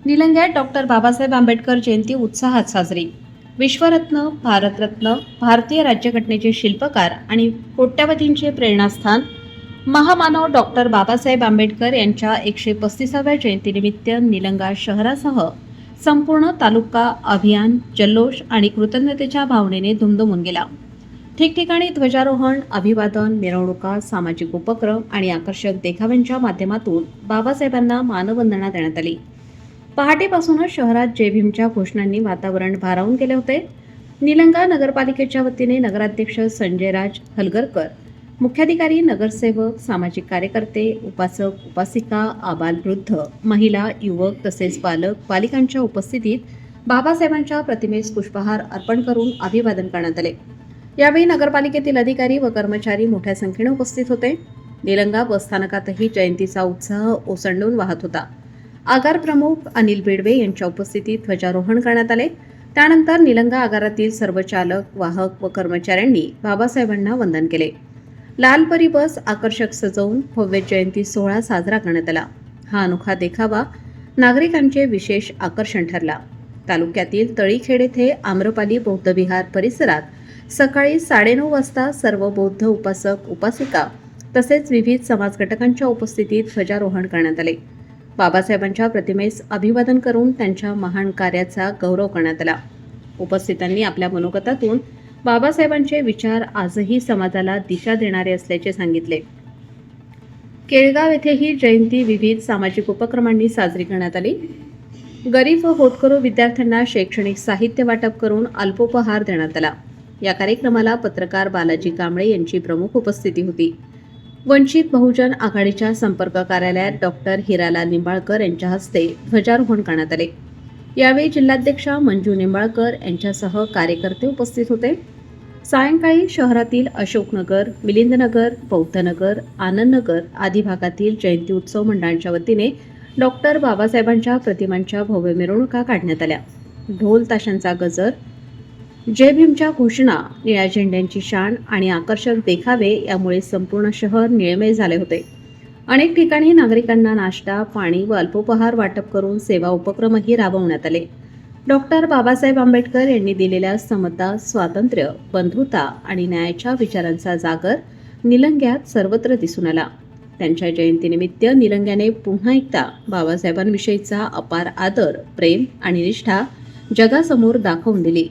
निलंग्यात doctor Babasaheb Ambedkar जयंती उत्साहात साजरी. विश्वरत्न, भारतरत्न, भारतीय राज्यघटनेचे शिल्पकार आणि कोट्यावधींचे प्रेरणास्थान महामानव डॉक्टर बाबासाहेब आंबेडकर यांच्या 135व्या जयंतीनिमित्त निलंगा शहरासह संपूर्ण तालुका अभियान, जल्लोष आणि कृतज्ञतेच्या भावनेने दुमदुमून गेला. ठिकठिकाणी ध्वजारोहण, अभिवादन, मिरवणुका, सामाजिक उपक्रम आणि आकर्षक देखाव्यांच्या माध्यमातून बाबासाहेबांना मानवंदना देण्यात आली. पहाटेपासूनच शहरात जय भीमच्या घोषणांनी वातावरण भारावून गेले होते. निलंगा नगरपालिकेच्या वतीने नगराध्यक्ष संजयराज हलगरकर, मुख्याधिकारी, नगरसेवक, सामाजिक कार्यकर्ते, उपासक, उपासिका, आबालवृद्ध, महिला, युवक तसेच बालक, बालिकांच्या उपस्थितीत बाबासाहेबांच्या प्रतिमेस पुष्पहार अर्पण करून अभिवादन करण्यात आले. यावेळी नगरपालिकेतील अधिकारी व कर्मचारी मोठ्या संख्येने उपस्थित होते. निलंगा बसस्थानकातही जयंतीचा उत्साह ओसंडून वाहत होता. आगार प्रमुख अनिल बेडवे यांच्या उपस्थितीत ध्वजारोहण करण्यात आले. त्यानंतर निलंगा आगारातील सर्व चालक, वाहक व कर्मचाऱ्यांनी बाबासाहेबांना वंदन केले. लालपरी बस आकर्षक सजवून भव्य जयंती सोहळा साजरा करण्यात आला. हा अनोखा देखावा नागरिकांचे विशेष आकर्षण ठरला. तालुक्यातील तळीखेड येथे आम्रपाली बौद्ध विहार परिसरात सकाळी 9:30 वाजता सर्व बौद्ध उपासक, उपासिका तसेच विविध समाज घटकांच्या उपस्थितीत ध्वजारोहण करण्यात आले. बाबासाहेबांच्या प्रतिमेस अभिवादन करून त्यांच्या महान कार्याचा गौरव करण्यात आला. उपस्थितांनी आपल्या मनोगतातून बाबासाहेबांचे विचार आजही समाजाला दिशा देणारे असल्याचे सांगितले. केळगाव येथेही जयंती विविध सामाजिक उपक्रमांनी साजरी करण्यात आली. गरीब व होतकरू विद्यार्थ्यांना शैक्षणिक साहित्य वाटप करून अल्पोपहार देण्यात आला. या कार्यक्रमाला पत्रकार बालाजी कांबळे यांची प्रमुख उपस्थिती होती. वंचित बहुजन आघाडीच्या संपर्क कार्यालयात डॉक्टर हिरालाल निंबाळकर यांच्या हस्ते ध्वजारोहण करण्यात आले. यावेळी जिल्हाध्यक्षा मंजू निंबाळकर यांच्यासह कार्यकर्ते उपस्थित होते. सायंकाळी शहरातील अशोकनगर, मिलिंदनगर, बौद्धनगर, आनंदनगर आदी भागातील जयंती उत्सव मंडळांच्या वतीने डॉक्टर बाबासाहेबांच्या प्रतिमांच्या भव्य मिरवणुका काढण्यात आल्या. ढोल ताशांचा गजर, जय भीमच्या घोषणा, निळ्या झेंड्यांची शान आणि आकर्षक देखावे यामुळे संपूर्ण शहर निळमय झाले होते. अनेक ठिकाणी नागरिकांना नाश्ता, पाणी व अल्पोपहार वाटप करून सेवा उपक्रमही राबवण्यात आले. डॉक्टर बाबासाहेब आंबेडकर यांनी दिलेल्या समता, स्वातंत्र्य, बंधुता आणि न्यायाच्या विचारांचा जागर निलंग्यात सर्वत्र दिसून आला. त्यांच्या जयंतीनिमित्त निलंग्याने पुन्हा एकदा बाबासाहेबांविषयीचा अपार आदर, प्रेम आणि निष्ठा जगासमोर दाखवून दिली.